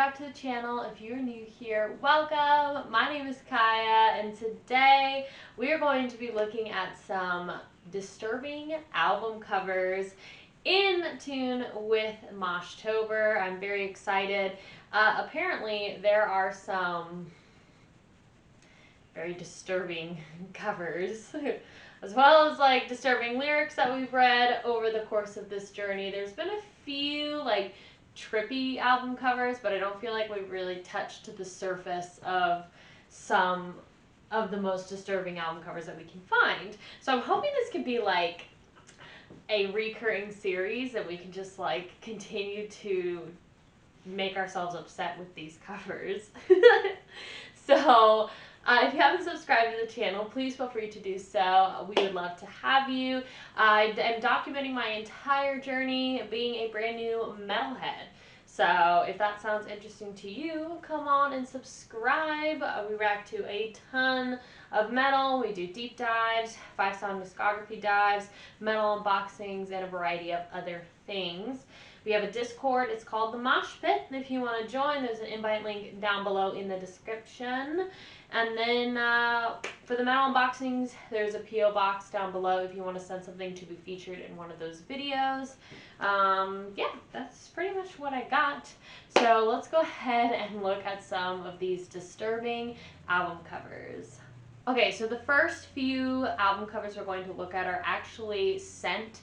back to the channel. If you're new here, welcome. My name is Kaiya, and today we are going to be looking at some disturbing album covers in tune with Moshtober. I'm very excited. Apparently there are some very disturbing covers as well as like disturbing lyrics that we've read over the course of this journey. There's been a few like trippy album covers, but I don't feel like we've really touched the surface of some of the most disturbing album covers that we can find. So I'm hoping this could be like a recurring series that we can just like continue to make ourselves upset with these covers. So if you haven't subscribed to the channel, please feel free to do so. We would love to have you. I am documenting my entire journey being a brand new metalhead. So if that sounds interesting to you, come on and subscribe. We react to a ton of metal. We do deep dives, 5-song discography dives, metal unboxings, and a variety of other things. We have a Discord. It's called the Mosh Pit. If you want to join, there's an invite link down below in the description. And then for the metal unboxings, there's a P.O. box down below if you want to send something to be featured in one of those videos. Yeah, that's pretty much what I got. So let's go ahead and look at some of these disturbing album covers. Okay, so the first few album covers we're going to look at are actually sent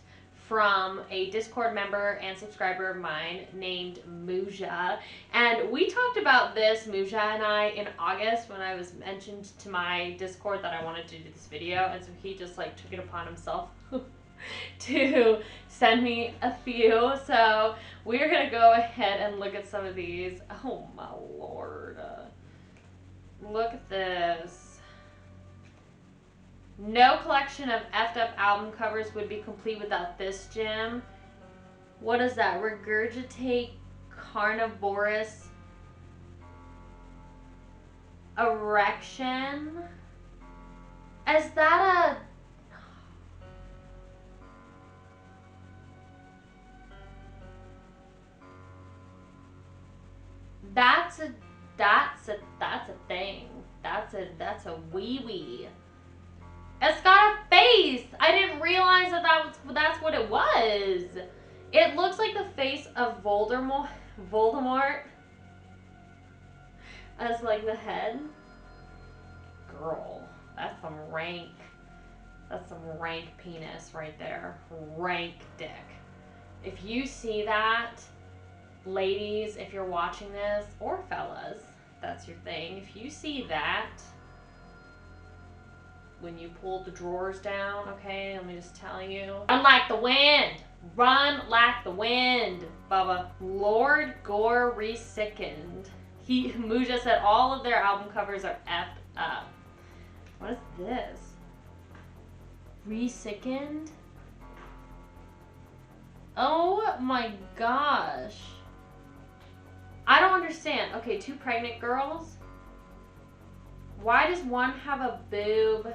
from a Discord member and subscriber of mine named Muja. And we talked about this, Muja and I, in August when I was mentioned to my Discord that I wanted to do this video. And so he just like took it upon himself to send me a few. So we're gonna go ahead and look at some of these. Oh my lord. Look at this. No collection of effed up album covers would be complete without this gem. What is that? Regurgitate carnivorous erection? Is that a... That's a thing. That's a wee-wee. It's got a face! I didn't realize that's what it was. It looks like the face of Voldemort as like the head. Girl, that's some rank penis right there. Rank dick. If you see that, ladies, if you're watching this, or fellas, that's your thing. If you see that, when you pull the drawers down, okay, let me just tell you. Run like the wind. Run like the wind, Bubba. Lord Gore Resickened. Muja said all of their album covers are effed up. What is this? Resickened? Oh my gosh. I don't understand. Okay, 2 pregnant girls. Why does one have a boob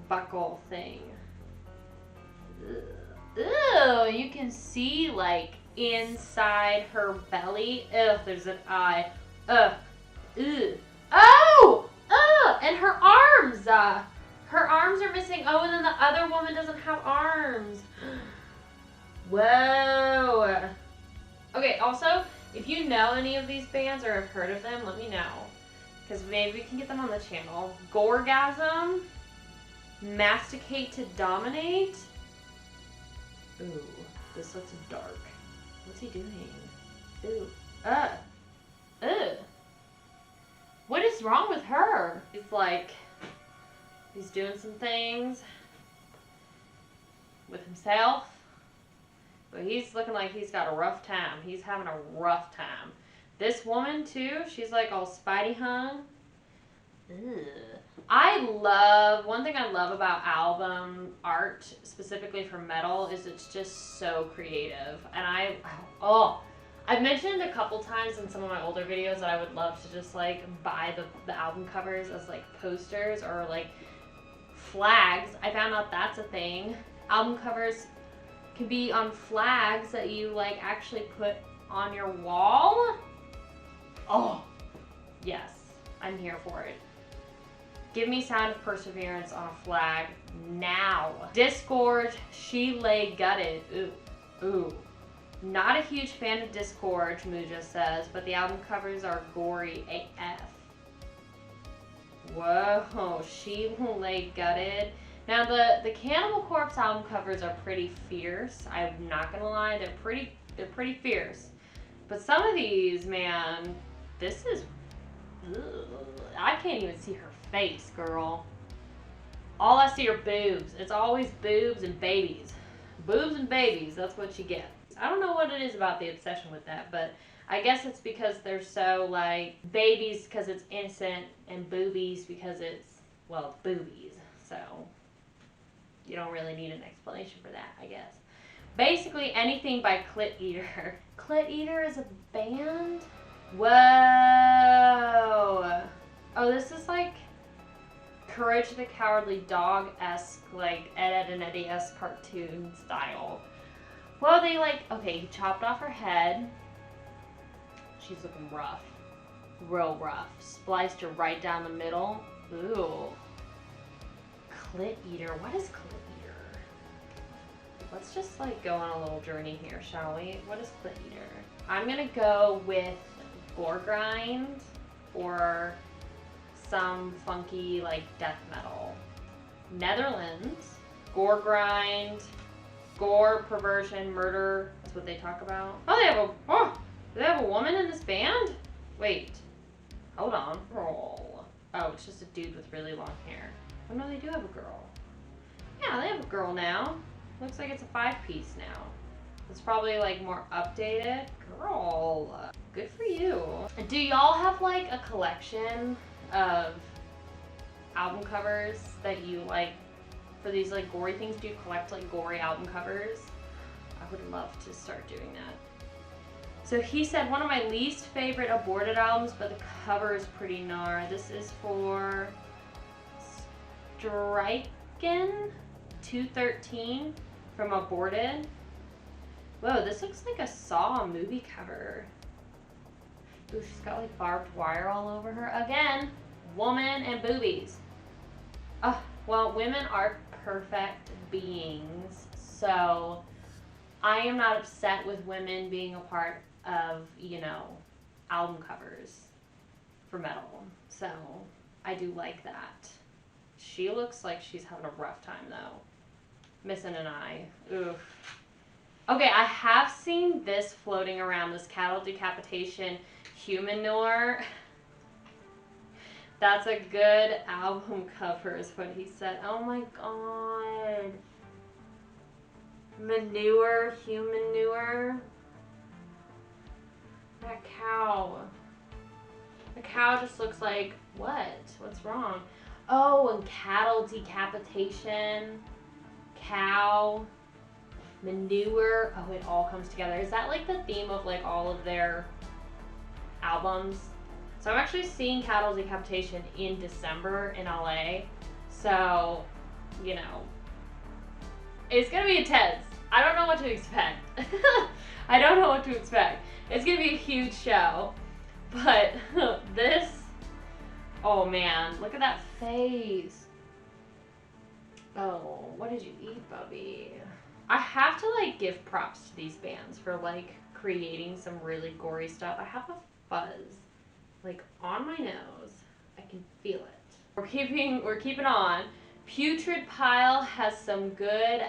buckle thing? Ew, you can see like inside her belly. Ugh, there's an eye. Ugh. Ew. Oh! Ugh! And her arms! Her arms are missing. Oh, and then the other woman doesn't have arms. Whoa. Okay, also, if you know any of these bands or have heard of them, let me know. Because maybe we can get them on the channel. Gorgasm. Masticate to Dominate. Ooh, this looks dark. What's he doing? Ooh. What is wrong with her? It's like, he's doing some things with himself. But he's looking like he's got a rough time. He's having a rough time. This woman, too, she's like all Spidey hung. One thing I love about album art, specifically for metal, is it's just so creative. And I've mentioned a couple times in some of my older videos that I would love to just like buy the album covers as like posters or like flags. I found out that's a thing. Album covers can be on flags that you like actually put on your wall. Oh, yes, I'm here for it. Give me Sound of Perseverance on a flag now. Disgorge, She Lay Gutted. Ooh, ooh. Not a huge fan of Disgorge, Muja says, but the album covers are gory AF. Whoa, She Lay Gutted. Now the Cannibal Corpse album covers are pretty fierce. I'm not gonna lie, they're pretty fierce. But some of these, man, this is, ugh, I can't even see her face, girl. All I see are boobs. It's always boobs and babies. Boobs and babies, that's what you get. I don't know what it is about the obsession with that, but I guess it's because they're so, like, babies because it's innocent and boobies because it's, well, boobies. So, you don't really need an explanation for that, I guess. Basically, anything by Clit Eater. Clit Eater is a band? Whoa! Oh, this is like Courage the Cowardly Dog-esque, like Ed, Edd and Eddy-esque cartoon style. Well, they like, okay, he chopped off her head. She's looking rough. Real rough. Spliced her right down the middle. Ooh. Clit Eater. What is Clit Eater? Let's just like go on a little journey here, shall we? What is Clit Eater? I'm gonna go with gore grind or some funky like death metal. Netherlands. Gore grind. Gore, perversion, murder. That's what they talk about. Oh, do they have a woman in this band? Wait. Hold on. Oh, it's just a dude with really long hair. Oh no, they do have a girl. Yeah, they have a girl now. Looks like it's a 5-piece now. It's probably like more updated. Girl, good for you. Do y'all have like a collection of album covers that you like for these like gory things? Do you collect like gory album covers? I would love to start doing that. So he said, one of my least favorite aborted albums, but the cover is pretty gnar. This is for Striken 213 from Aborted. Whoa, this looks like a Saw movie cover. Ooh, she's got like barbed wire all over her. Again, woman and boobies. Oh, well, women are perfect beings, so I am not upset with women being a part of, you know, album covers for metal. So I do like that. She looks like she's having a rough time though. Missing an eye. Oof. Okay, I have seen this floating around, this cattle decapitation human noir. That's a good album cover is what he said. Oh my god. Manure, human manure. That cow. The cow just looks like, what? What's wrong? Oh, and cattle decapitation. Cow. Manure. Oh, it all comes together. Is that like the theme of like all of their albums? So I'm actually seeing Cattle Decapitation in December in LA. So, you know, it's gonna be intense. I don't know what to expect. I don't know what to expect. It's gonna be a huge show. But this, oh man, look at that face. Oh, what did you eat, Bubby? I have to like give props to these bands for like creating some really gory stuff. I have a fuzz like on my nose. I can feel it. We're keeping on. Putrid Pile has some good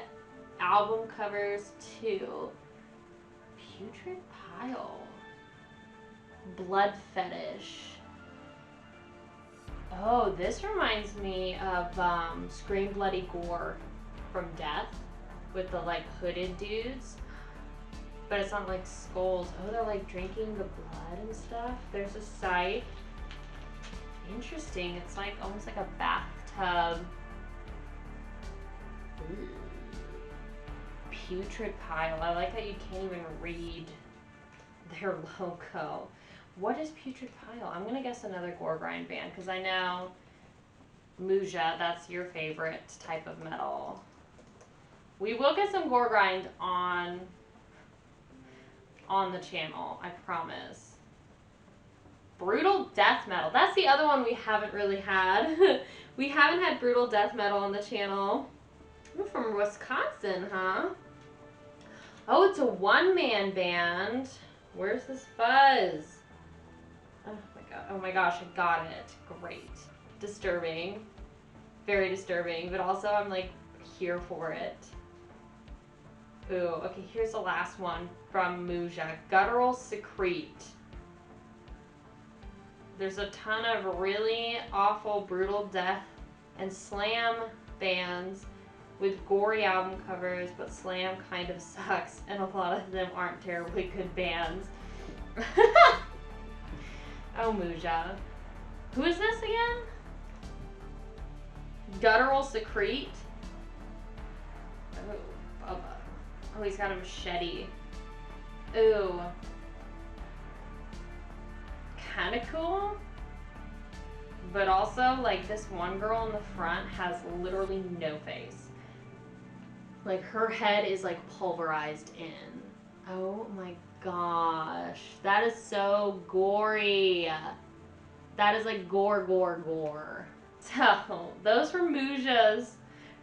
album covers too. Putrid Pile. Blood Fetish. Oh, this reminds me of Scream Bloody Gore from Death with the like hooded dudes. But it's not like skulls. Oh, they're like drinking the blood and stuff. There's a site. Interesting. It's like almost like a bathtub. Ooh. Putrid Pile. I like that you can't even read their logo. What is Putrid Pile? I'm gonna guess another gore grind band because I know Muja, that's your favorite type of metal. We will get some gore grind on the channel, I promise. Brutal death metal. That's the other one we haven't really had. We haven't had brutal death metal on the channel. You're from Wisconsin, huh? Oh, it's a one-man band. Where's this fuzz? Oh my god. Oh my gosh, I got it. Great. Disturbing. Very disturbing, but also I'm like here for it. Ooh, okay, here's the last one from Muja. Guttural Secrete. There's a ton of really awful, brutal death and slam bands with gory album covers, but slam kind of sucks, and a lot of them aren't terribly good bands. Oh, Muja. Who is this again? Guttural Secrete? Oh, Bubba. Oh, he's got a machete. Ooh. Kind of cool. But also, like, this one girl in the front has literally no face. Like, her head is, like, pulverized in. Oh my gosh. That is so gory. That is, like, gore, gore, gore. So, those were Muja's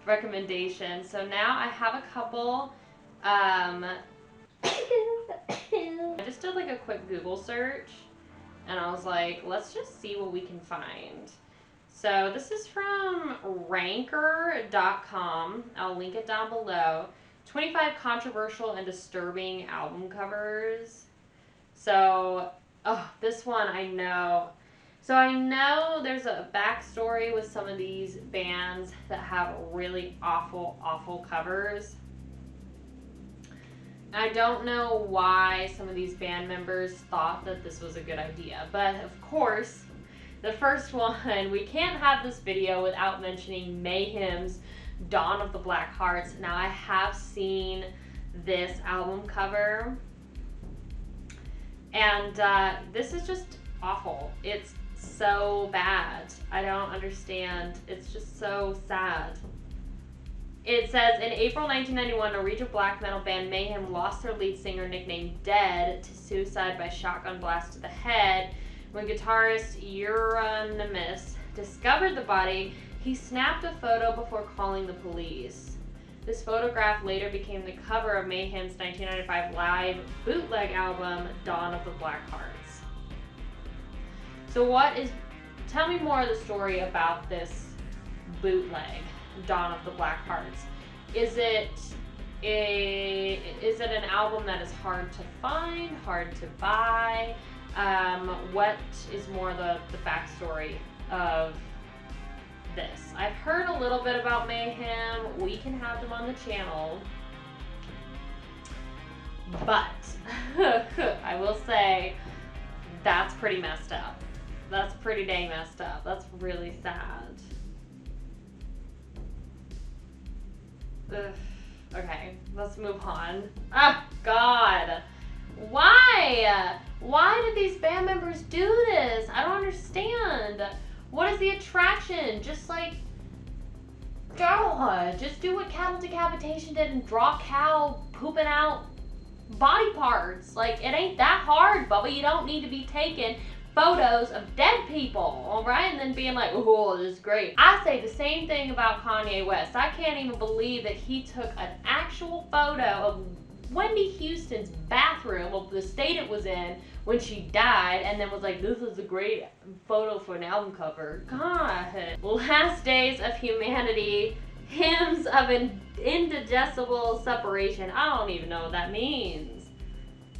recommendations. So now I have a couple, I just did, like, a quick Google search. And I was like, let's just see what we can find. So this is from ranker.com. I'll link it down below. 25 controversial and disturbing album covers. So, oh, this one I know. So I know there's a backstory with some of these bands that have really awful, awful covers. I don't know why some of these band members thought that this was a good idea, but of course, the first one, we can't have this video without mentioning Mayhem's Dawn of the Black Hearts. Now, I have seen this album cover, and this is just awful. It's so bad. I don't understand. It's just so sad. It says, in April 1991, Norwegian black metal band Mayhem lost their lead singer, nicknamed Dead, to suicide by shotgun blast to the head. When guitarist Euronymous discovered the body, he snapped a photo before calling the police. This photograph later became the cover of Mayhem's 1995 live bootleg album, Dawn of the Black Hearts. So tell me more of the story about this bootleg, Dawn of the Black Hearts. Is it an album that is hard to find, hard to buy? What is more the backstory of this? I've heard a little bit about Mayhem. We can have them on the channel. But I will say that's pretty messed up. That's pretty dang messed up. That's really sad. Ugh. Okay, let's move on. Oh, God. Why? Why did these band members do this? I don't understand. What is the attraction? Just like, God, just do what cattle decapitation did and draw cow pooping out body parts. Like, it ain't that hard, Bubba. You don't need to be taking photos of dead people, all right? And then being like, oh, this is great. I say the same thing about Kanye West. I can't even believe that he took an actual photo of Wendy Houston's bathroom of the state it was in when she died, and then was like, this is a great photo for an album cover. God. Last Days of Humanity, Hymns of Indigestible Separation. I don't even know what that means.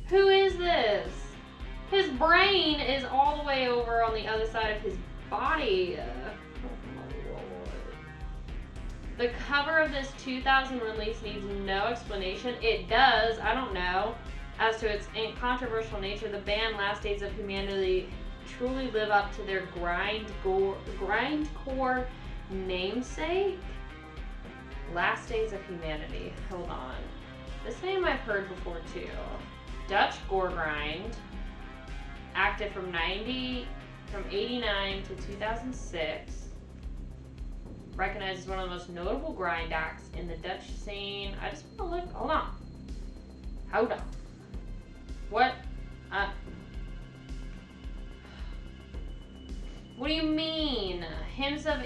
Who is this? His brain is all the way over on the other side of his body. The cover of this 2000 release needs no explanation. It does, I don't know. As to its controversial nature, the band Last Days of Humanity truly live up to their grindcore namesake. Last Days of Humanity. Hold on. This name I've heard before too. Dutch gore grind. Active from 89 to 2006. Recognized as one of the most notable grind acts in the Dutch scene. I just want to look. Hold on. Hold on. What?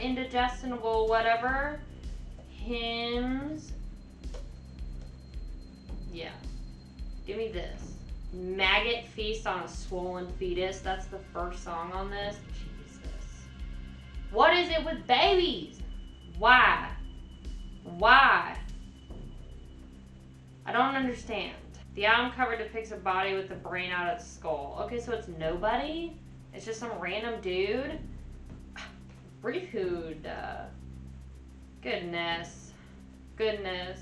indigestible, whatever. Hymns. Yeah. Give me this. Maggot Feast on a Swollen Fetus. That's the first song on this. Jesus. What is it with babies? Why? Why? I don't understand. The album cover depicts a body with the brain out of its skull. Okay, so it's nobody? It's just some random dude? Rude. Goodness. Goodness.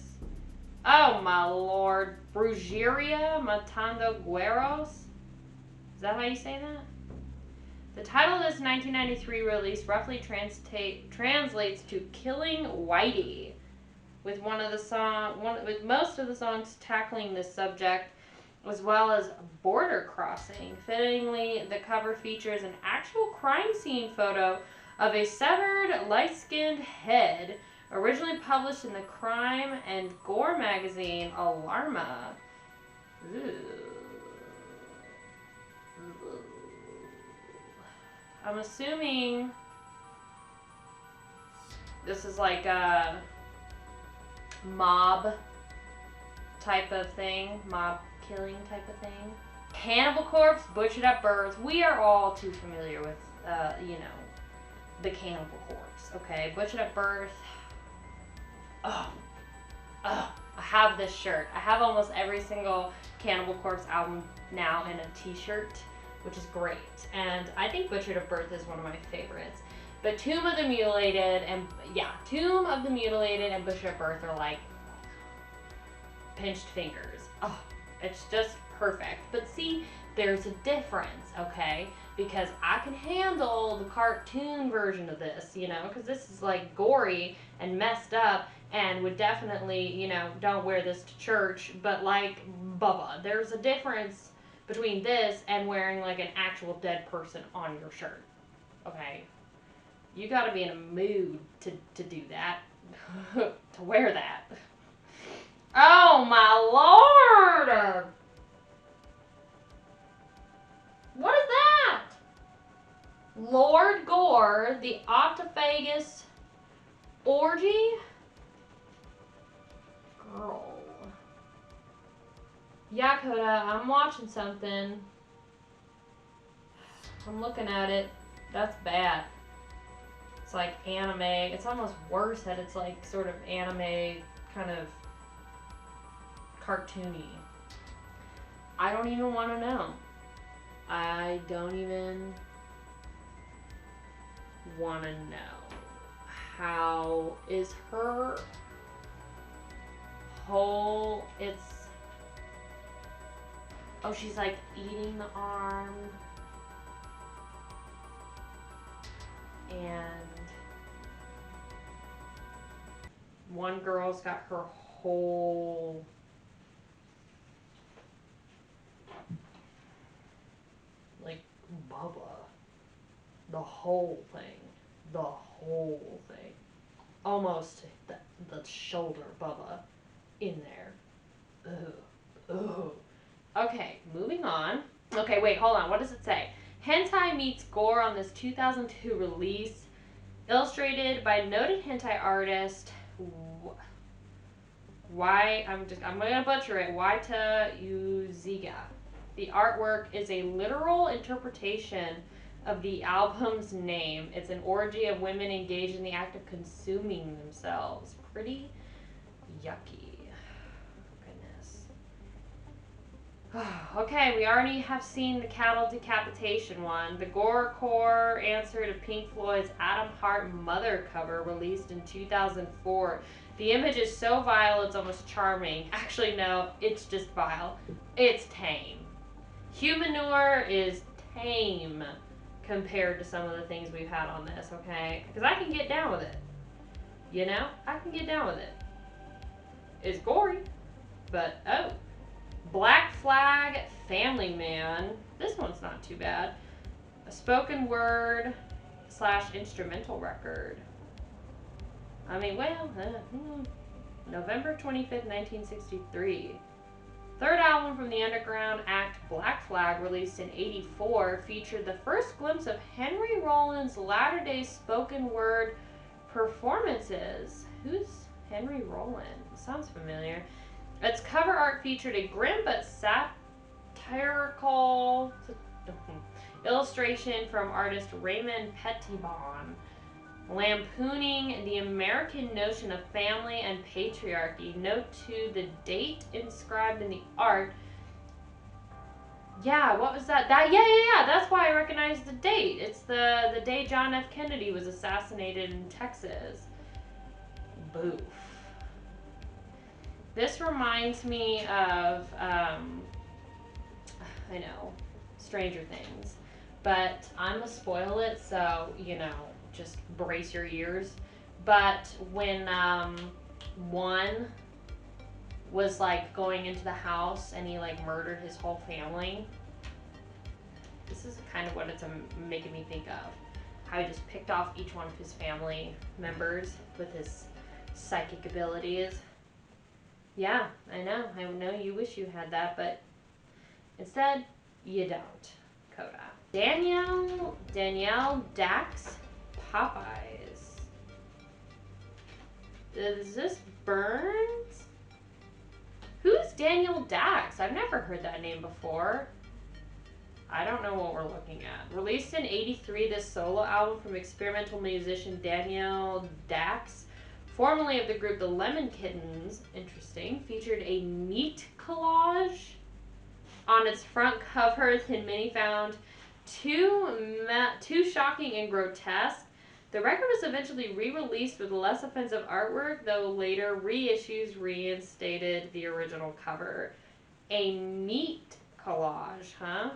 Oh my lord. Brujeria Matando Gueros? Is that how you say that? The title of this 1993 release roughly translates to Killing Whitey, with with most of the songs tackling this subject, as well as border crossing. Fittingly, the cover features an actual crime scene photo of a severed, light-skinned head, originally published in the crime and gore magazine Alarma. Ooh. I'm assuming this is like a mob type of thing, mob killing type of thing. Cannibal Corpse, Butchered at Birth. We are all too familiar with, the Cannibal Corpse, okay? Butchered at Birth. Oh, I have this shirt. I have almost every single Cannibal Corpse album now in a t-shirt, which is great. And I think Butchered at Birth is one of my favorites. But Tomb of the Mutilated and Butchered at Birth are like pinched fingers. Oh, it's just perfect. But see, there's a difference, okay? Because I can handle the cartoon version of this, because this is like gory and messed up and would definitely, don't wear this to church. But like Bubba, there's a difference between this and wearing like an actual dead person on your shirt, okay? You gotta be in a mood to do that, to wear that. Oh my lord! What is that? Lord Gore, the Autophagus Orgy? Girl. Yeah, Kodah, I'm watching something. I'm looking at it. That's bad. It's like anime. It's almost worse that it's like sort of anime, kind of cartoony. I don't even want to know. I don't even want to know. How is her whole... Oh, she's like eating the arm. And one girl's got her whole... like Bubba. The whole thing. The whole thing. Almost the shoulder Bubba in there. Ugh. Ugh. Okay, moving on. Okay, wait, hold on. What does it say? Hentai meets gore on this 2002 release, illustrated by noted hentai artist I'm gonna butcher it. Waita Uziga. The artwork is a literal interpretation of the album's name. It's an orgy of women engaged in the act of consuming themselves. Pretty yucky. Okay, we already have seen the cattle decapitation one. The gorecore answer to Pink Floyd's Atom Heart Mother cover released in 2004. The image is so vile it's almost charming. Actually, no, it's just vile. It's tame. Humanure is tame compared to some of the things we've had on this, okay? Because I can get down with it. I can get down with it. It's gory, but oh. Black Flag Family Man. This one's not too bad. A spoken word / instrumental record. I mean, well, November 25th, 1963. Third album from the underground act Black Flag, released in '84, featured the first glimpse of Henry Rollins' latter-day spoken word performances. Who's Henry Rollin? Sounds familiar. Its cover art featured a grim but satirical illustration from artist Raymond Pettibon, lampooning the American notion of family and patriarchy. Note to the date inscribed in the art. Yeah, what was that? Yeah. That's why I recognize the date. It's the day John F. Kennedy was assassinated in Texas. Boof. This reminds me of, I know, Stranger Things. But I'm gonna spoil it, so, you know, just brace your ears. But when one was like going into the house and he like murdered his whole family, this is kind of what it's making me think of. How he just picked off each one of his family members with his psychic abilities. Yeah, I know you wish you had that, but instead, you don't. Kodah. Danielle Dax Popeyes. Is this Burns? Who's Danielle Dax? I've never heard that name before. I don't know what we're looking at. Released in '83, this solo album from experimental musician Danielle Dax, formerly of the group The Lemon Kittens, interesting, featured a meat collage on its front cover that many found too shocking and grotesque. The record was eventually re-released with less offensive artwork, though later reissues reinstated the original cover. A meat collage, huh?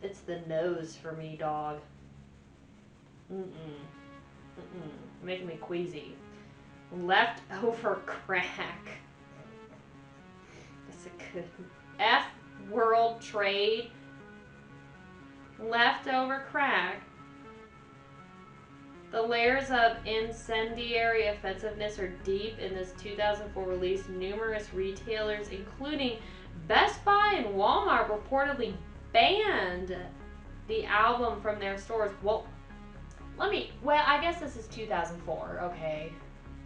It's the nose for me, dog. Making me queasy. Leftover crack. That's a good F World Trade. Leftover crack. The layers of incendiary offensiveness are deep in this 2004 release. Numerous retailers, including Best Buy and Walmart, reportedly banned the album from their stores. Well, I guess this is 2004, okay?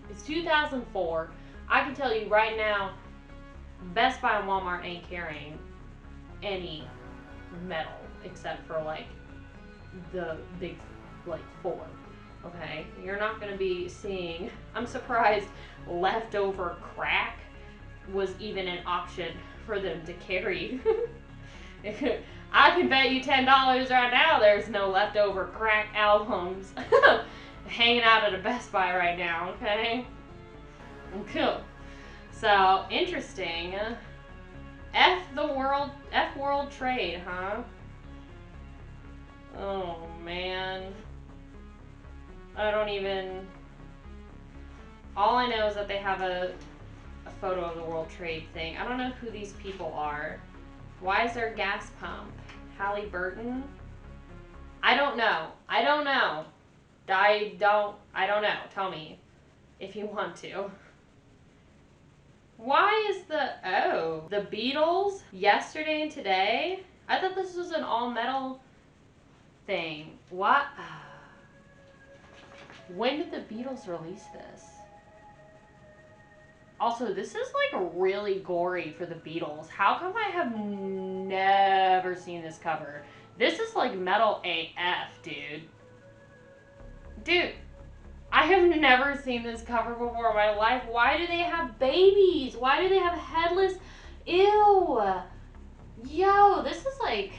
It's 2004. I can tell you right now, Best Buy and Walmart ain't carrying any metal except for like the big like four. Okay, you're not going to be seeing. I'm surprised leftover crack was even an option for them to carry. I can bet you $10 right now there's no leftover crack albums hanging out at a Best Buy right now, okay? Cool. So, interesting. F World Trade, huh? Oh, man. I don't even... All I know is that they have a photo of the World Trade thing. I don't know who these people are. Why is there a gas pump? Halliburton? I don't know. I don't know. I don't know. Tell me if you want to. Why is the Beatles, Yesterday and Today? I thought this was an all-metal thing. What? When did the Beatles release this? Also, this is like really gory for the Beatles. How come I have never seen this cover? This is like metal AF, dude. Dude, I have never seen this cover before in my life. Why do they have babies? Why do they have headless? Ew. Yo, this is like...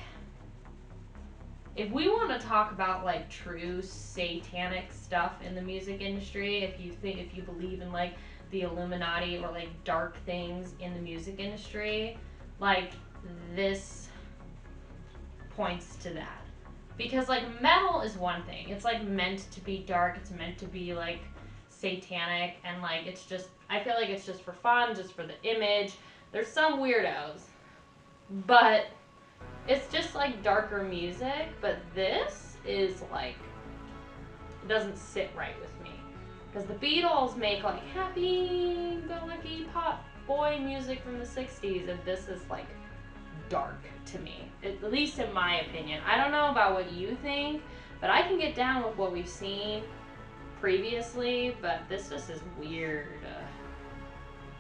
If we want to talk about like true satanic stuff in the music industry, if you believe in like the Illuminati or like dark things in the music industry, like this points to that. Because like metal is one thing. It's like meant to be dark, it's meant to be like satanic, and like it's just, I feel like it's just for fun, just for the image. There's some weirdos, but it's just like darker music. But this is like, it doesn't sit right with me. Because the Beatles make like happy-go-lucky pop boy music from the 60s, and this is like dark to me, at least in my opinion. I don't know about what you think, but I can get down with what we've seen previously, but this just is weird.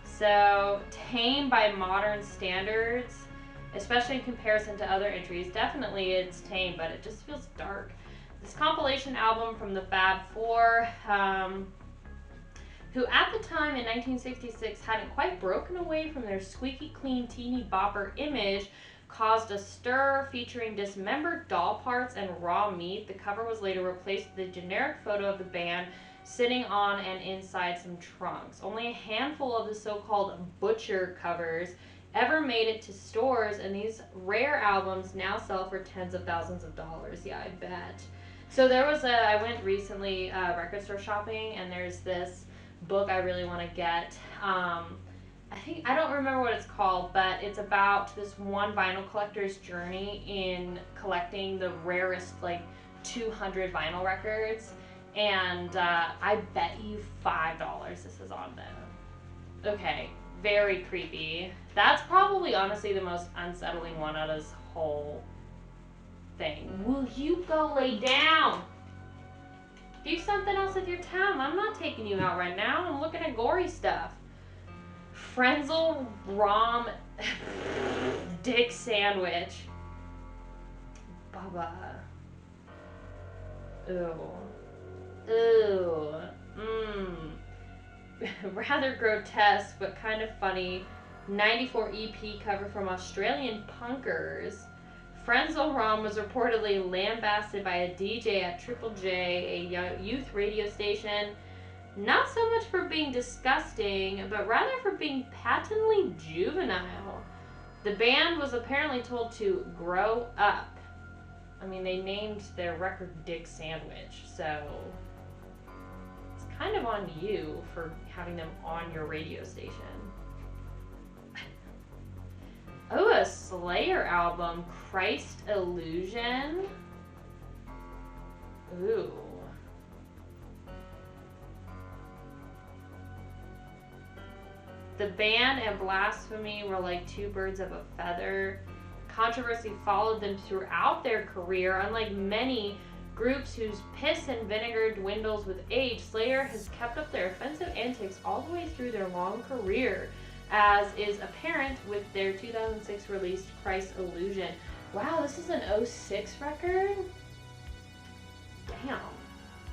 So, tame by modern standards, especially in comparison to other entries. Definitely it's tame, but it just feels dark. This compilation album from the Fab Four, who at the time in 1966 hadn't quite broken away from their squeaky clean teeny bopper image, caused a stir featuring dismembered doll parts and raw meat. The cover was later replaced with a generic photo of the band sitting on and inside some trunks. Only a handful of the so-called butcher covers ever made it to stores, and these rare albums now sell for tens of thousands of dollars. Yeah, I bet. So there was I went recently record store shopping, and there's this book I really want to get. I don't remember what it's called, but it's about this one vinyl collector's journey in collecting the rarest, 200 vinyl records. And I bet you $5 this is on them. Okay, very creepy. That's probably, honestly, the most unsettling one out of this whole thing. Will you go lay down? Do something else with your time. I'm not taking you out right now. I'm looking at gory stuff. Frenzel Rom Dick Sandwich. Bubba. Ew. Ew. Rather grotesque, but kind of funny. 94 EP cover from Australian punkers. Frenzel Rom was reportedly lambasted by a DJ at Triple J, a youth radio station, not so much for being disgusting, but rather for being patently juvenile. The band was apparently told to grow up. I mean, they named their record Dick Sandwich, so it's kind of on you for having them on your radio station. Oh, a Slayer album, Christ Illusion. Ooh. The band and Blasphemy were like two birds of a feather. Controversy followed them throughout their career. Unlike many groups whose piss and vinegar dwindles with age, Slayer has kept up their offensive antics all the way through their long career, as is apparent with their 2006 released Christ Illusion. Wow, this is an 06 record? Damn.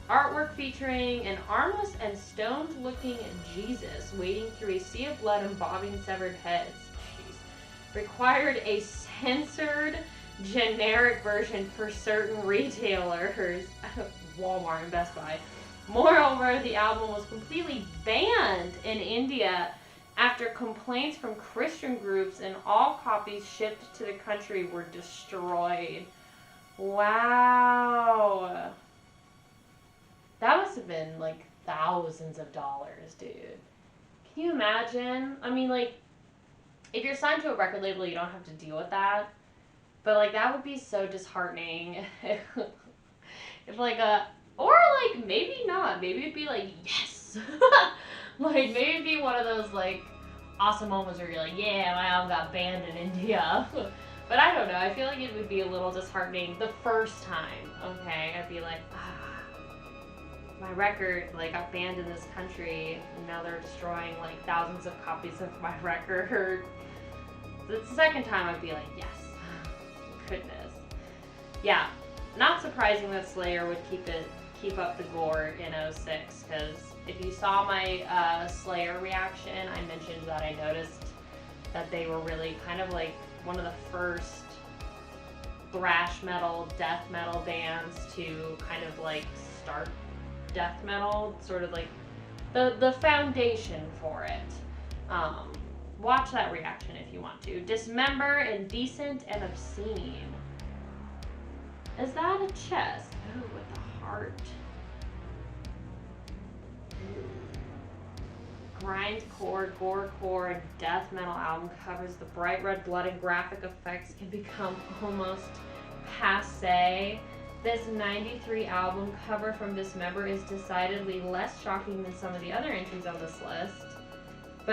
Artwork featuring an armless and stoned-looking Jesus wading through a sea of blood and bobbing severed heads. Jeez. Required a censored generic version for certain retailers, Walmart and Best Buy. Moreover, the album was completely banned in India after complaints from Christian groups, and all copies shipped to the country were destroyed. Wow. That must have been like thousands of dollars, dude. Can you imagine? I mean, like, if you're signed to a record label, you don't have to deal with that. But, like, that would be so disheartening. If, like, or, like, maybe not. Maybe it'd be like, yes! Like, maybe it'd be one of those, like, awesome moments where you're like, yeah, my album got banned in India. But I don't know. I feel like it would be a little disheartening the first time, okay? I'd be like, my record, like, got banned in this country, and now they're destroying, like, thousands of copies of my record. The second time, I'd be like, yes. Goodness. Yeah, not surprising that Slayer would keep up the gore in 06, because if you saw my Slayer reaction, I mentioned that I noticed that they were really kind of like one of the first thrash metal, death metal bands to kind of like start death metal, sort of like the foundation for it. Watch that reaction if you want to. Dismember, indecent, and obscene. Is that a chest? Oh, with the heart. Grindcore, gorecore, and death metal album covers. The bright red blood and graphic effects can become almost passé. This 93 album cover from Dismember is decidedly less shocking than some of the other entries on this list.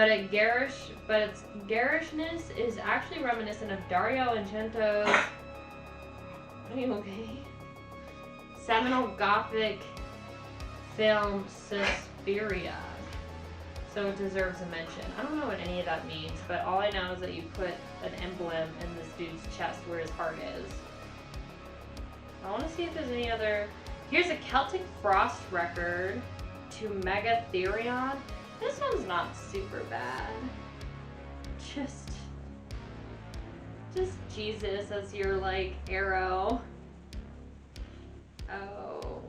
its garishness is actually reminiscent of Dario Argento's. Are you okay? Seminal Gothic film Suspiria. So it deserves a mention. I don't know what any of that means, but all I know is that you put an emblem in this dude's chest where his heart is. I want to see if there's any other. Here's a Celtic Frost record to Megatherion. This one's not super bad. Just Jesus as your like arrow. Oh.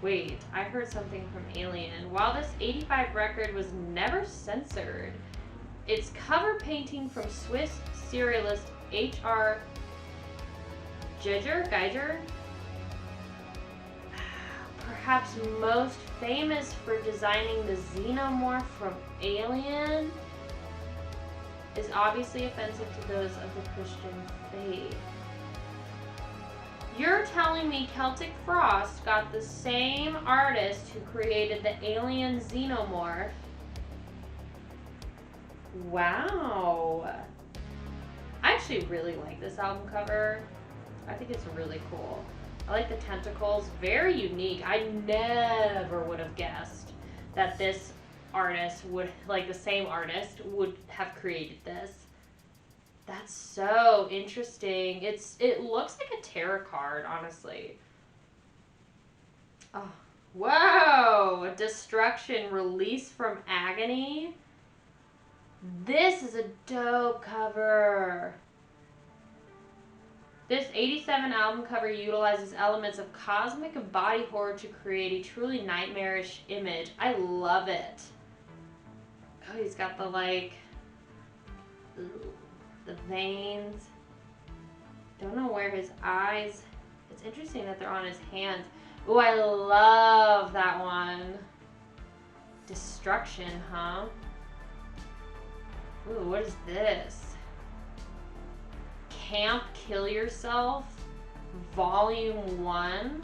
Wait, I heard something from Alien. While this 85 record was never censored, its cover painting from Swiss serialist H.R. Geiger, perhaps most famous for designing the xenomorph from Alien, is obviously offensive to those of the Christian faith. You're telling me Celtic Frost got the same artist who created the Alien xenomorph? Wow. I actually really like this album cover. I think it's really cool. I like the tentacles, very unique. I never would have guessed that this artist would, like the same artist, would have created this. That's so interesting. It looks like a tarot card, honestly. Oh, whoa! Destruction, release from agony. This is a dope cover. This 87 album cover utilizes elements of cosmic and body horror to create a truly nightmarish image. I love it. Oh, he's got the like, the veins. Don't know where his eyes. It's interesting that they're on his hands. Oh, I love that one. Destruction, huh? Ooh, what is this? Camp Kill Yourself, Volume 1.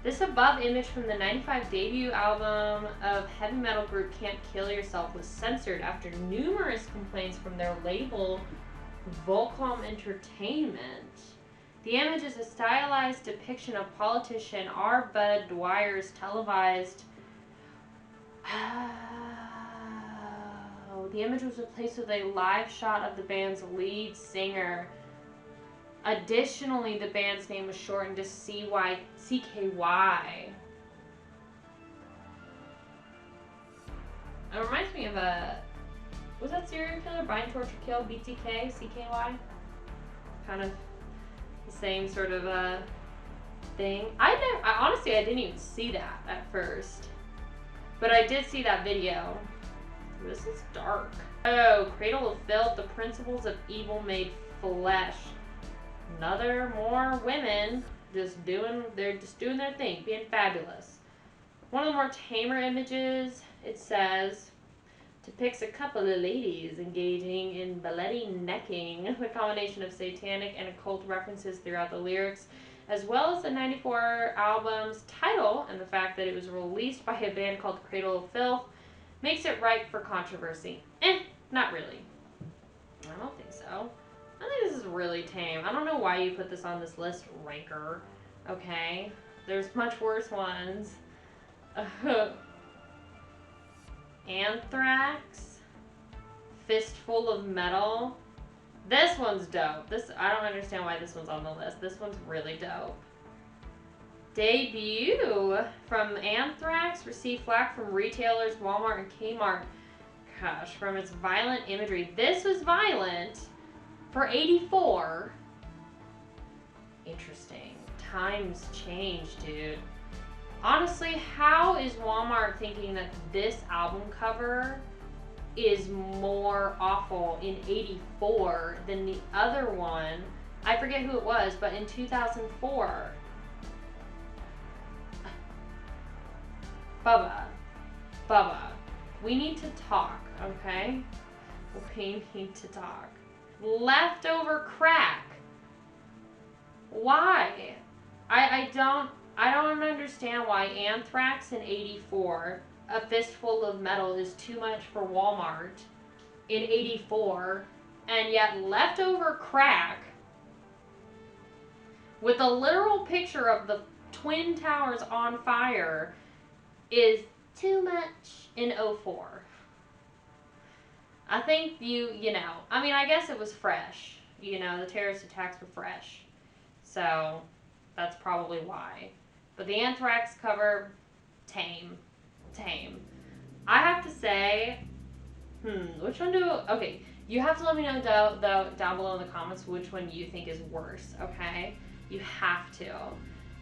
This above image from the 95 debut album of heavy metal group Camp Kill Yourself was censored after numerous complaints from their label, Volcom Entertainment. The image is a stylized depiction of politician R. Bud Dwyer's televised. The image was replaced with a live shot of the band's lead singer. Additionally, the band's name was shortened to CKY. It reminds me of was that serial killer? Bind, Torture, Kill, BTK, CKY? Kind of the same sort of thing. Honestly, I didn't even see that at first. But I did see that video. This is dark. Oh, Cradle of Filth, the Principles of Evil Made Flesh. More women they're just doing their thing, being fabulous. One of the more tamer images, it says, depicts a couple of ladies engaging in bloody necking, a combination of satanic and occult references throughout the lyrics, as well as the 94 album's title and the fact that it was released by a band called Cradle of Filth makes it ripe for controversy. Not really. I don't think so. I think this is really tame. I don't know why you put this on this list, Ranker. Okay? There's much worse ones. Anthrax. Fistful of Metal. This one's dope. I don't understand why this one's on the list. This one's really dope. Debut from Anthrax received flack from retailers Walmart and Kmart. Gosh, from its violent imagery. This was violent for 84. Interesting. Times change, dude. Honestly, how is Walmart thinking that this album cover is more awful in 84 than the other one? I forget who it was, but in 2004. Bubba, we need to talk, okay? We need to talk. Leftover crack. Why? I don't I don't understand why Anthrax in 84, A Fistful of Metal, is too much for Walmart in 84, and yet Leftover Crack, with a literal picture of the Twin Towers on fire, is too much in 04. I think you know, I mean, I guess it was fresh. You know, the terrorist attacks were fresh. So, that's probably why. But the Anthrax cover, tame. I have to say, which one okay, you have to let me know down below in the comments which one you think is worse, okay? You have to.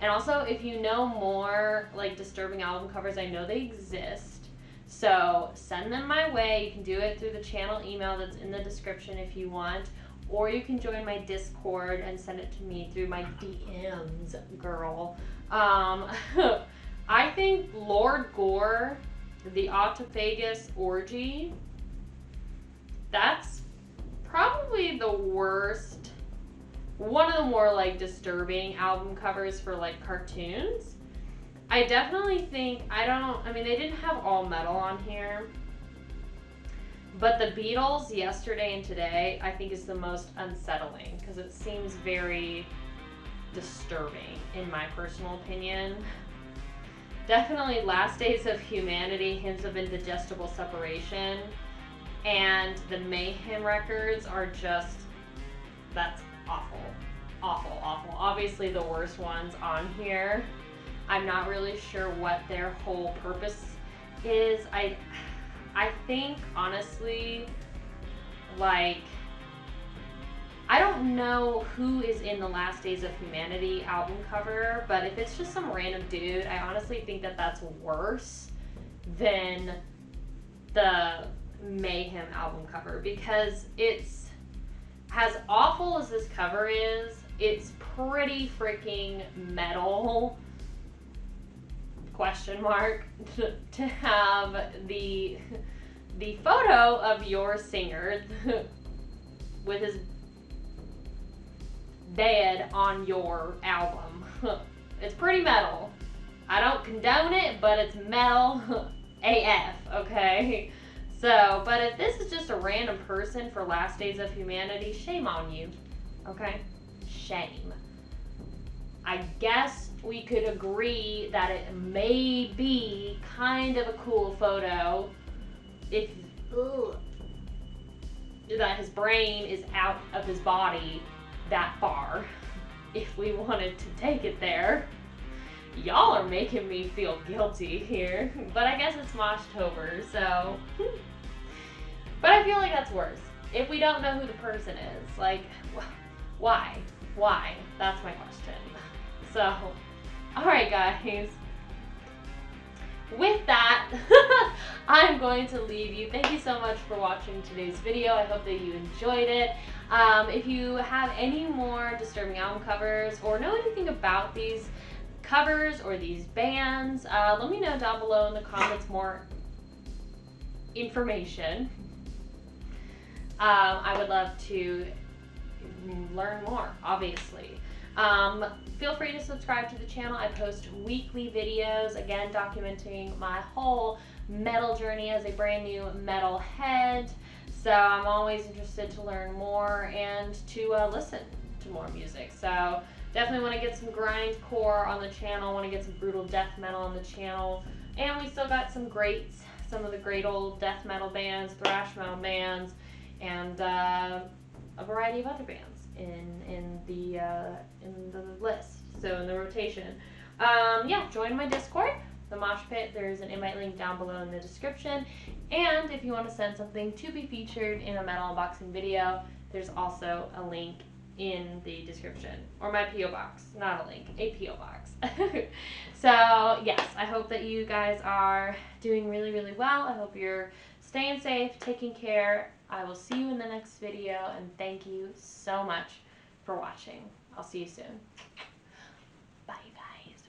And also, if you know more, like, disturbing album covers, I know they exist. So, send them my way. You can do it through the channel email that's in the description if you want. Or you can join my Discord and send it to me through my DMs, girl. I think Lord Gore, the Autophagus Orgy, that's probably the worst, one of the more, like, disturbing album covers for, like, cartoons. I definitely think, I mean, they didn't have all metal on here, but the Beatles, Yesterday and Today, I think is the most unsettling, because it seems very disturbing, in my personal opinion. Definitely Last Days of Humanity, Hymns of Indigestible Separation, and the Mayhem records are just, that's awful. Obviously the worst ones on here. I'm not really sure what their whole purpose is. I think, honestly, like, I don't know who is in the Last Days of Humanity album cover, but if it's just some random dude, I honestly think that that's worse than the Mayhem album cover, because it's, as awful as this cover is, it's pretty freaking metal, question mark, to have the photo of your singer with his bed on your album. It's pretty metal. I don't condone it, but it's metal AF, okay? So, but if this is just a random person for Last Days of Humanity, shame on you, okay? Shame. I guess we could agree that it may be kind of a cool photo if that his brain is out of his body that far, if we wanted to take it there. Y'all are making me feel guilty here, but I guess it's Moshtober, so. But I feel like that's worse. If we don't know who the person is, like, why? Why? That's my question. So, alright guys. With that, I'm going to leave you. Thank you so much for watching today's video. I hope that you enjoyed it. If you have any more disturbing album covers or know anything about these covers or these bands, let me know down below in the comments more information. I would love to learn more, obviously. Feel free to subscribe to the channel. I post weekly videos, again, documenting my whole metal journey as a brand new metal head. So I'm always interested to learn more and to listen to more music. So definitely want to get some grindcore on the channel, want to get some brutal death metal on the channel. And we still got some greats, some of the great old death metal bands, thrash metal bands, and a variety of other bands in the list, so in the rotation. Yeah, join my Discord, the Mosh Pit. There's an invite link down below in the description, and if you want to send something to be featured in a metal unboxing video, there's also a link in the description, or my P.O. box, not a link, a P.O. box. So yes, I hope that you guys are doing really, really well. I hope you're staying safe, taking care. I will see you in the next video, and thank you so much for watching. I'll see you soon. Bye, guys.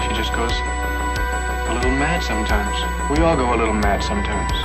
She just goes a little mad sometimes. We all go a little mad sometimes.